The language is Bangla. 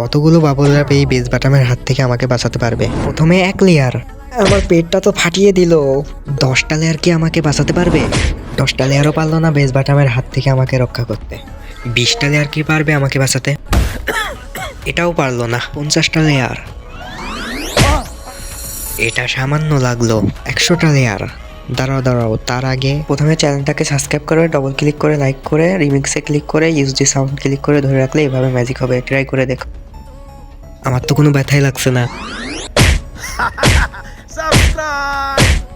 কতগুলো বাবল র্যাপ এই বেস বাটামের হাত থেকে আমাকে বাঁচাতে পারবে? প্রথমে 1 লেয়ার, আমার পেটটা তো ফাটিয়ে দিল। 10টা লেয়ার কি আমাকে বাঁচাতে পারবে? 10টা লেয়ারও পারলো না বেস বাটামের হাত থেকে আমাকে রক্ষা করতে। 20টা লেয়ার কি পারবে আমাকে বাঁচাতে? এটাও পারলো না। 50টা লেয়ার, এটা সামান্য লাগলো। 100টা লেয়ার। দাঁড়াও, তার আগে প্রথমে চ্যানেলটাকে সাবস্ক্রাইব করে ডবল ক্লিক করে লাইক করে রিমিক্সে ক্লিক করে ইউজ দি সাউন্ড ক্লিক করে ধরে রাখলে এভাবে ম্যাজিক হবে। ট্রাই করে দেখো। আমার তো কোনো ব্যথাই লাগছে না। Subscribe!